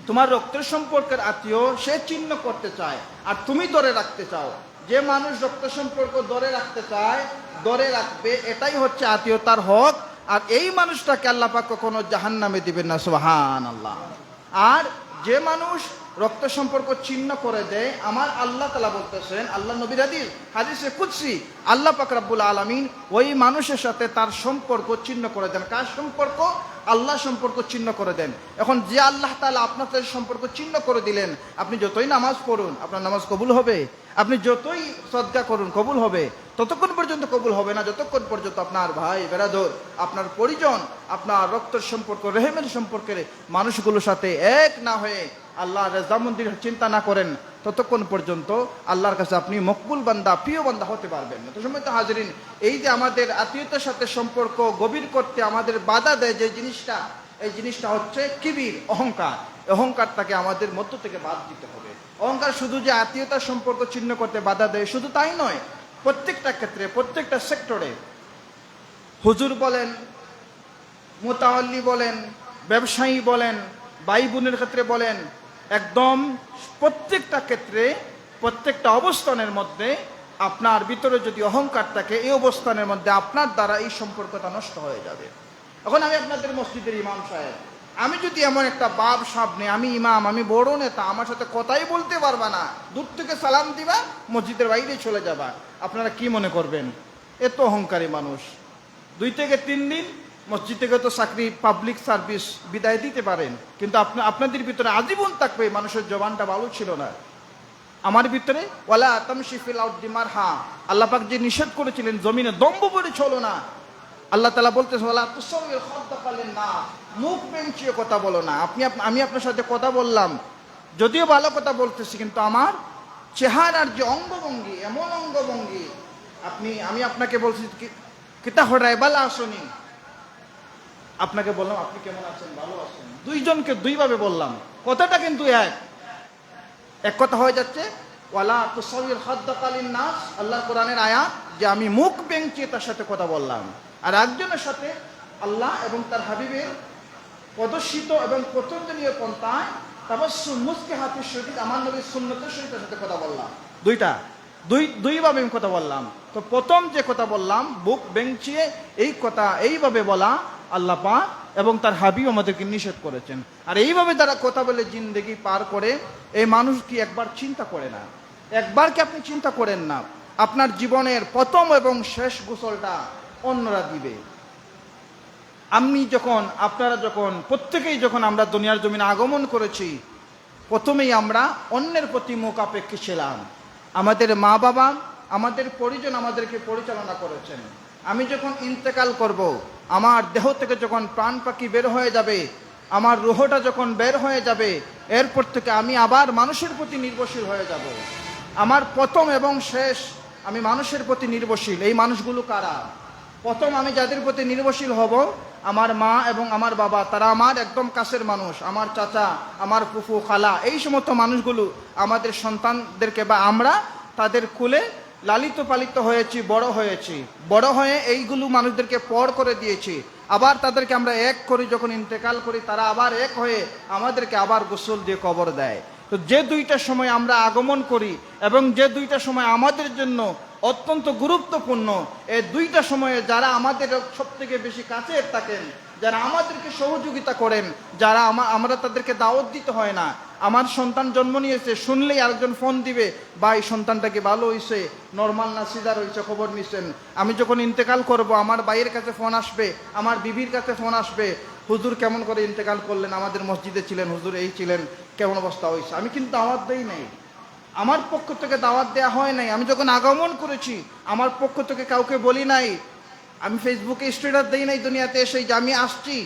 তোমার রক্তের সম্পর্কের আত্মীয় সে ছিন্ন করতে চায় আর তুমি ধরে রাখতে চাও। যে মানুষ রক্ত সম্পর্ক ধরে রাখতে চায়, ধরে রাখবে, এটাই হচ্ছে আত্মীয়তার হক। আর এই মানুষটাকে আল্লাহ পাক কখনো জাহান্নামে দিবেন না। সুবহানাল্লাহ। আর যে মানুষ রক্ত সম্পর্ক ছিন্ন করে দেয়, আমার আল্লাহ তাআলা বলতেছেন, আল্লাহ নবীর হাদিসে কুদসি, আল্লাহ পাক রব্বুল আলামিন ওই মানুষের সাথে তার সম্পর্ক ছিন্ন করে দেন। কার সম্পর্ক? আল্লাহ সম্পর্ক ছিন্ন করে দেন। এখন যে আল্লাহ তাআলা আপনাদের সম্পর্ক ছিন্ন করে দিলেন, আপনি যতই নামাজ পড়ুন আপনার নামাজ কবুল হবে, আপনি যতই সদকা করুন কবুল হবে, ততক্ষণ পর্যন্ত কবুল হবে না যতক্ষণ পর্যন্ত আপনার ভাই বেরাদর, আপনার পরিজন, আপনার রক্তের সম্পর্ক, রেহেমের সম্পর্কের মানুষগুলোর সাথে এক না হয়ে আল্লাহর রেজামন্দির চিন্তা না করেন, ততক্ষণ পর্যন্ত আল্লাহর কাছে আপনি মকবুল বান্দা, প্রিয় বান্দা হতে পারবেন না। তো সময় তো হাজিরিন, এই যে আমাদের আত্মীয়তার সাথে সম্পর্ক গভীর করতে আমাদের বাধা দেয় যে জিনিসটা, এই জিনিসটা হচ্ছে কিবির, অহংকার। অহংকারটাকে আমাদের মধ্য থেকে বাদ দিতে হবে। অহংকার শুধু যে আত্মীয়তার সম্পর্ক ছিন্ন করতে বাধা দেয় শুধু তাই নয়, প্রত্যেকটা ক্ষেত্রে, প্রত্যেকটা সেক্টরে, হুজুর বলেন, মুতাওয়াল্লি বলেন, ব্যবসায়ী বলেন, ভাই বোনের ক্ষেত্রে বলেন, একদম প্রত্যেকটা ক্ষেত্রে, প্রত্যেকটা অবস্থানের মধ্যে আপনার ভিতরে যদি অহংকার থাকে, এই অবস্থানের মধ্যে আপনার দ্বারা এই সম্পর্কটা নষ্ট হয়ে যাবে। এখন আমি আপনাদের মসজিদের ইমাম সাহেব, আমি যদি এমন একটা বাপ সামনে, আমি ইমাম, আমি বড় নেতা, আমার সাথে কথাই বলতে পারবা না, দূর থেকে সালাম দিবা, মসজিদের বাইরে চলে যাবা, আপনারা কি মনে করবেন? এত অহংকারী মানুষ। 2 থেকে 3 দিন মসজিদ থেকে তো চাকরি, পাবলিক সার্ভিস বিদায় দিতে পারেন, কিন্তু আপনাদের ভিতরে আজীবন থাকবে মানুষের জবানটা ভালো ছিল না। আমার ভিতরে ওয়ালা তামশি ফিল আরদি মারহা, আল্লাহ পাক যে নিষেধ করেছিলেন জমিনে দম্ভ করে চলো না, আল্লাহ তাআলা বলতেছেন ওয়ালা তুসাউইল খাদ্দাকা লিন-নাস, মুখ পেঁচিয়ে কথা বলো না। আমি আপনার সাথে কথা বললাম, যদিও ভালো কথা বলতেছি, কিন্তু আমার চেহারার যে অঙ্গভঙ্গি, এমন অঙ্গভঙ্গি, আমি আপনাকে বলছি কিতা হরাই বালা আসনি, আপনাকে বললাম আপনি কেমন আছেন, ভালো আছেন, দুইজনকে দুইভাবে বললাম, কথাটা কিন্তু এক কথা হয়ে যাচ্ছে। ওয়ালা তুসাউইল খাদ্দাকা লিন-নাস, আল্লাহর কোরআনের আয়াত, যে আমি মুখ পেঁচিয়ে তার সাথে কথা বললাম। আর একজনের সাথে আল্লাহ এবং তার হাবিবের প্রদর্শিত এবং পছন্দনীয় পন্থায় তাবাসসুম, মুস্কি হাতের সহিত আমার নবীর সুন্নতের সহিত সাথে কথা বললাম। দুইভাবে আমি কথা বললাম। তো প্রথম যে কথা বললাম, বুক বেঞ্চিয়ে এই কথা এইভাবে বলা, আল্লাহ পাক এবং তার হাবিব আমাদেরকে নিষেধ করেছেন। আর এইভাবে যারা কথা বলে জিন্দেগি পার করে, এই মানুষ কি একবার চিন্তা করে না? একবার কি আপনি চিন্তা করেন না আপনার জীবনের প্রথম এবং শেষ গোসলটা অন্যরা দিবে? আপনারা যখন প্রত্যেকেই যখন আমরা দুনিয়ার জমিনে আগমন করেছি, প্রথমেই আমরা অন্যের প্রতি মুখাপেক্ষী ছিলাম। আমাদের মা বাবা, আমাদের পরিজন আমাদেরকে পরিচালনা করেছেন। আমি যখন ইন্তেকাল করব, আমার দেহ থেকে যখন প্রাণ পাখি বের হয়ে যাবে, আমার রুহটা যখন বের হয়ে যাবে, এরপর থেকে আমি আবার মানুষের প্রতি নির্ভরশীল হয়ে যাব। আমার প্রথম এবং শেষ আমি মানুষের প্রতি নির্ভরশীল। এই মানুষগুলো কারা? প্রথম আমি যাদের প্রতি নির্ভরশীল হব আমার মা এবং আমার বাবা, তারা আমার একদম কাছের মানুষ, আমার চাচা, আমার ফুফু, খালা, এই সমস্ত মানুষগুলো আমাদের সন্তানদেরকে বা আমরা তাদের কুলে লালিত পালিত হয়েছি, বড় হয়ে এইগুলো মানুষদেরকে পর করে দিয়েছি। আবার তাদেরকে আমরা এক করি, যখন ইন্তেকাল করি তারা আবার এক হয়ে আমাদেরকে আবার গোসল দিয়ে কবর দেয়। তো যে দুইটা সময় আমরা আগমন করি এবং যে দুইটা সময় আমাদের জন্য অত্যন্ত গুরুত্বপূর্ণ, এই দুইটা সময়ে যারা আমাদের সব থেকে বেশি কাছে থাকেন, যারা আমাদেরকে সহযোগিতা করেন, যারা আমরা তাদেরকে দাওয়াত দিতে হয় না। আমার সন্তান জন্ম নিয়েছে শুনলেই আরেকজন ফোন দিবে, ভাই সন্তানটাকে ভালো হয়েছে, নর্মাল না সিজার হয়েছে, খবর নিছেন। আমি যখন ইন্তেকাল করব আমার ভাইয়ের কাছে ফোন আসবে, আমার বিবির কাছে ফোন আসবে, হুজুর কেমন করে ইন্তেকাল করলেন, আমাদের মসজিদে ছিলেন, হুজুর এই ছিলেন, কেমন অবস্থা হয়েছে। আমি কিন্তু দাওয়াত দেই নাই, আমার পক্ষ থেকে দাওয়াত দেওয়া হয় নাই। আমি যখন আগমন করেছি আমার পক্ষ থেকে কাউকে বলি নাই, আমি ফেসবুকে স্ট্যাটাস দেই নাই দুনিয়াতে এসে যে আমি আসছি,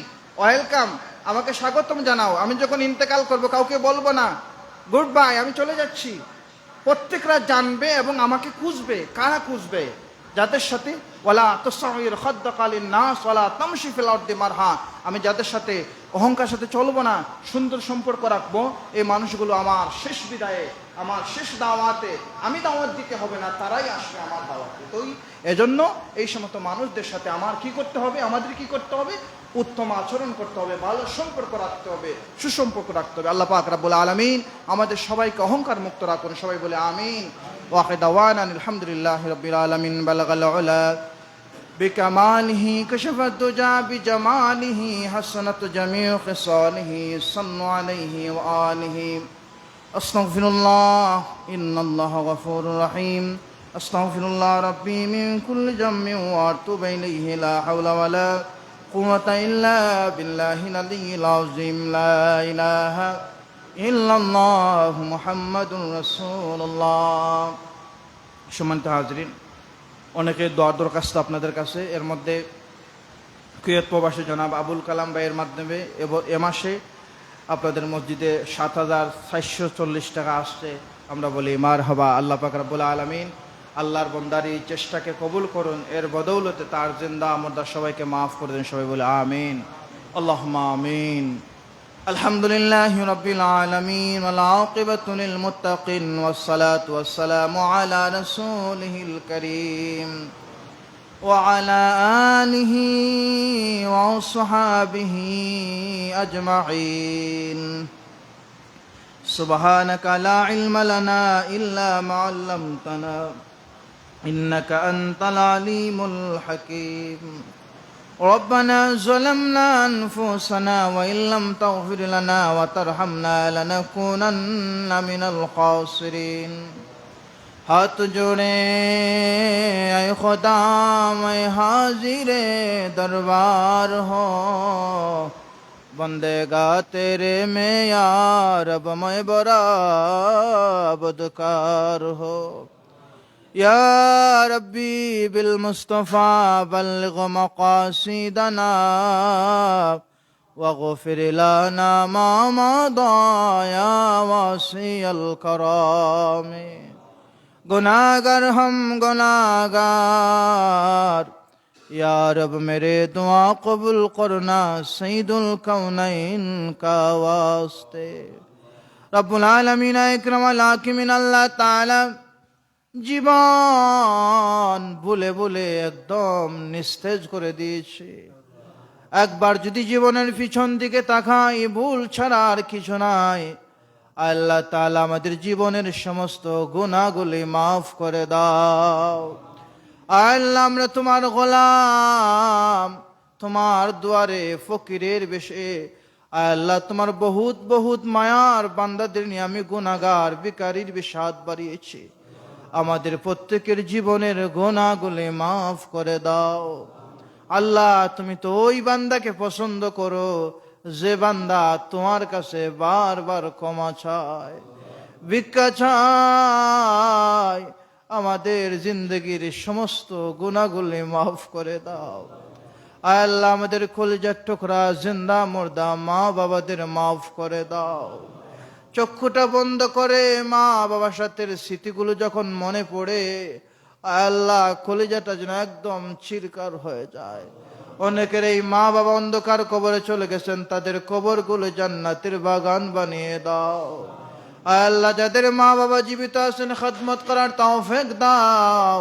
ওয়েলকাম, আমাকে স্বাগতম জানাও। আমি যখন ইন্তেকাল করব কাউকে বলবো না গুড বাই, আমি চলে যাচ্ছি। প্রত্যেকরা জানবে এবং আমাকে খুঁজবে। কারা খুঁজবে? যাদের সাথে ওয়ালা তুসাইর খাদ্দাকালিন নাস ওয়ালা তামশি ফিল আরদি মারহা, আমি যাদের সাথে অহংকার সাথে চলবো না, সুন্দর সম্পর্ক রাখবো, এই মানুষগুলো আমার শেষ বিদায়ে, আমার শেষ দাওয়াতে, আমি দাওয়াত দিতে হবে না, তারাই আসবে আমার দাওয়াতে। তো এজন্য এই সমস্ত মানুষদের সাথে আমার কি করতে হবে, আমাদের কি করতে হবে? উত্তম আচরণ করতে হবে, ভালো সম্পর্ক রাখতে হবে, সুসম্পর্ক রাখতে হবে। আল্লাহ পাক রব্বুল আলামিন আমাদের সবাইকে অহংকার মুক্ত রাখুন। সবাই বলে আমিন। ওয়া আখিরু দাওয়ানা আলহামদুলিল্লাহি রাব্বিল আলামিন। বালাগাল উলা বিকামালিহি কাশাফাত দুজা বিজামালিহি হাসানাত জামিউ খিসালিহি সাল্লু আলাইহি ওয়া আলিহি। আস্তাগফিরুল্লাহ ইন্নাল্লাহা গফুরুর রহিম। আস্তাগফিরুল্লাহ রাব্বি মিন কুল্লি জামমিন ওয়া আতুবু ইলাইহি লা হাওলা ওয়ালা কুওয়াতা ইল্লা বিল্লাহিল আলিয়্যিল আযীম। লা ইলাহা ইল্লাল্লাহু মুহাম্মাদুর রাসূলুল্লাহ। সম্মানিত হাজরিন, অনেকে দোয়া দরখাস্ত আপনাদের কাছে, এর মধ্যে কুয়েত প্রবাসী জনাব আবুল কালাম ভাইয়ের মাধ্যমে এ মাসে আপনাদের মসজিদে ৭,৪৪০ টাকা আসছে। আমরা বলি মারহাবা। আল্লাহ পাক রব্বুল আলামিন আল্লাহর বন্দার এই চেষ্টাকে কবুল করুন, এর বদৌলতে তার জিন্দা মুর্দা সবাইকে মাফ করে দেন। সবাই বলে আমিন, আল্লাহুম্মা আমিন। আলহামদুলিল্লাহি রাব্বিল আলামিন ওয়াল আকিবাতু লিল মুত্তাকিন ওয়াস সালাতু ওয়াস সালামু আলা রাসূলিহিল কারীম ওয়া আলা আলিহি ওয়া আসহাবিহি আজমাইন। সুবহানাকা লা ইলমা লানা ইল্লা মা আল্লামতানা ইন্নাকা আনতাল আলিমুল হাকীম। ربنا ظلمنا أنفسنا وإن لم تغفر لنا وترحمنا لنكونن من الخاسرين। हाथ जोड़े ऐ खुदा मैं हाजिरे दरबार हो, बंदेगा तेरे में या रब मैं बड़ा बदकार हो। या रब्बी बिल मुस्तफ़ा बल्लिग मक़ासिदना वग़फ़िर लना मा मदा या वासिअल करम। गुनाहगार हम गुनाहगार, या रब मेरे दुआ कबूल करना सईदुल कौनैन का वास्ते। रब्बुल आलमीन इकरामुल हाकिमीन আল্লাহ তাআলা জীবন ভুলে ভুলে একদম নিস্তেজ করে দিয়েছে। একবার যদি জীবনের পিছন দিকে তাকাই, ভুল ছাড়া আর কিছু নাই। আল্লাহ তাআলা আমাদের জীবনের সমস্ত গুনাহগুলি মাফ করে দাও। আল্লাহ আমরা তোমার গোলাম, তোমার দুয়ারে ফকিরের বেশে। আল্লাহ তোমার বহুত বহুত মায়ার বান্দাদের নিয়ে আমি গুনাহগার ভিখারির বেশে হাত বাড়িয়েছি। আমাদের প্রত্যেকের জীবনের গুনাহগুলি মাফ করে দাও। আল্লাহ তুমি তো ওই বান্দাকে পছন্দ করো যে বান্দা তোমার কাছে বারবার ক্ষমা চায়, ভিক্ষা চায়। আমাদের জিন্দগির সমস্ত গুনাহগুলি মাফ করে দাও। আল্লাহ আমাদের কলিজার টুকরা জিন্দা মুর্দা মা বাবাদের মাফ করে দাও। চক্ষুটা বন্ধ করে মা বাবার সাথে স্মৃতিগুলো যখন মনে পড়ে, আয় আল্লাহ কলিজাটা যেন একদম চিরকার হয়ে যায়। অনেকের এই মা বাবা অন্ধকার কবরে চলে গেছেন, তাদের কবরগুলো জান্নাতের বাগান বানিয়ে দাও। আয় আল্লাহ যাদের মা বাবা জীবিত আছেন খেদমত করার তৌফিক দাও।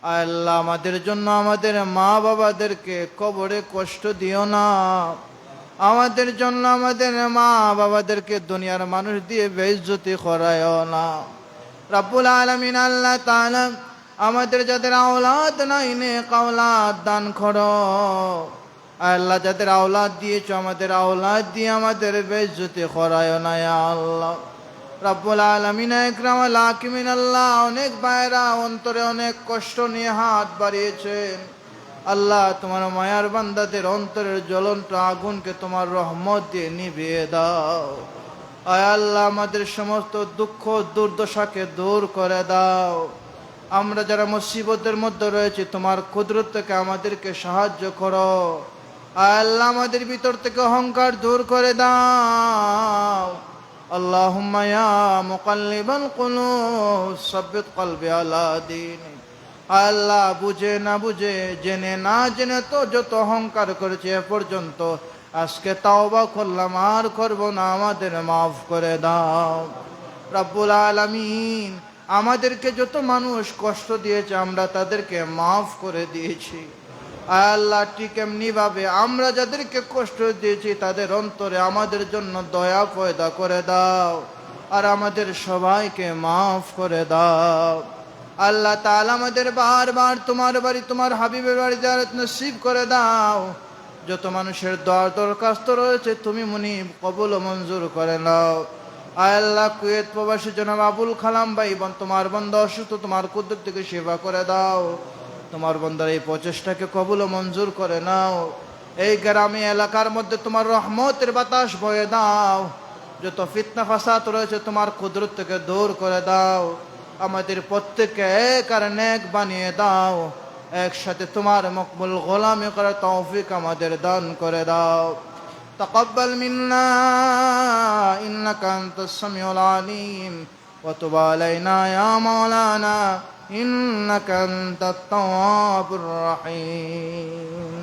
আয় আল্লাহ আমাদের জন্য আমাদের মা বাবাদেরকে কবরে কষ্ট দিও না। আমাদের জন্য আমাদের মা বাবাদেরকে দুনিয়ার মানুষ দিয়ে বেইজ্জতি করায়ও না। রব্বুল আলামিন আল্লাহ তাআলা আমাদের যাদের আওলাদ নাই নেক আওলাদ দান করো। আল্লাহ যাদের আওলাদ দিয়েছো আমাদের আওলাদ দিয়ে আমাদের বেইজ্জতি করায়ও না ইয়া আল্লাহ। রব্বুল আলামিন ইকরামুল হাকিমিন আল্লাহ অনেক ভাইরা অন্তরে অনেক কষ্ট নিয়ে হাত বাড়িয়েছেন। আল্লাহ তোমার মায়ার বান্দাদের অন্তরের জ্বলন্ত আগুনকে তোমার রহমত দিয়ে নিভিয়ে দাও। আয় আল্লাহ আমাদের সমস্ত দুঃখ দুর্দশাকে দূর করে দাও। আমরা যারা মুসিবতের মধ্যে রয়েছে তোমার কুদরত থেকে আমাদেরকে সাহায্য করো। আয় আল্লাহ আমাদের ভিতর থেকে অহংকার দূর করে দাও। আল্লাহুম্মা ইয়া মুকাল্লিবাল কুলুব সাব্বিত কলবি আলা দীনিক। আল্লাহ বুঝে না বুঝে জেনে না জেনে তো যত অহংকার করেছে এ পর্যন্ত, আজকে তাওবা করলাম আর করব না, আমাদের মাফ করে দাও। রব্বুল আলামিন আমাদেরকে যত মানুষ কষ্ট দিয়েছে আমরা তাদেরকে মাফ করে দিয়েছি। আল্লাহ ঠিক এমনি ভাবে আমরা যাদেরকে কষ্ট দিয়েছি তাদের অন্তরে আমাদের জন্য দয়া পয়দা করে দাও আর আমাদের সবাইকে মাফ করে দাও। আল্লাহ তাআলা আমাদের বারবার তোমার বাড়ি তোমার হাবিবের বাড়ি জিয়ারত নসিব করে দাও। যত মানুষের দরখাস্ত রয়েছে তুমি মুনিব কবুল ও মঞ্জুর করে নাও। আয় আল্লাহ কুয়েত প্রবাসী জনাব আবুল কালাম ভাই তোমার বান্দা অসুস্থ, তোমার কুদরত থেকে সেবা করে দাও। তোমার বান্দার এই প্রচেষ্টাকে কবুল ও মঞ্জুর করে নাও। এই গ্রামে এলাকার মধ্যে তোমার রহমতের বাতাস বয়ে দাও। যত ফিতনা ফাসাদ রয়েছে তোমার কুদরত থেকে দূর করে দাও। আমাদের প্রত্যেককে এক আর নেক বানিয়ে দাও। একসাথে তোমার মকবুল গোলামি করার তৌফিক আমাদের দান করে দাও। তাকাব্বাল মিন্না ইন্নাকা আনতাস সামিউল আলিম ওয়া তুব আলাইনা ইয়া মাওলানা ইন্নাকা আনতাত তাওয়াবুর রহিম।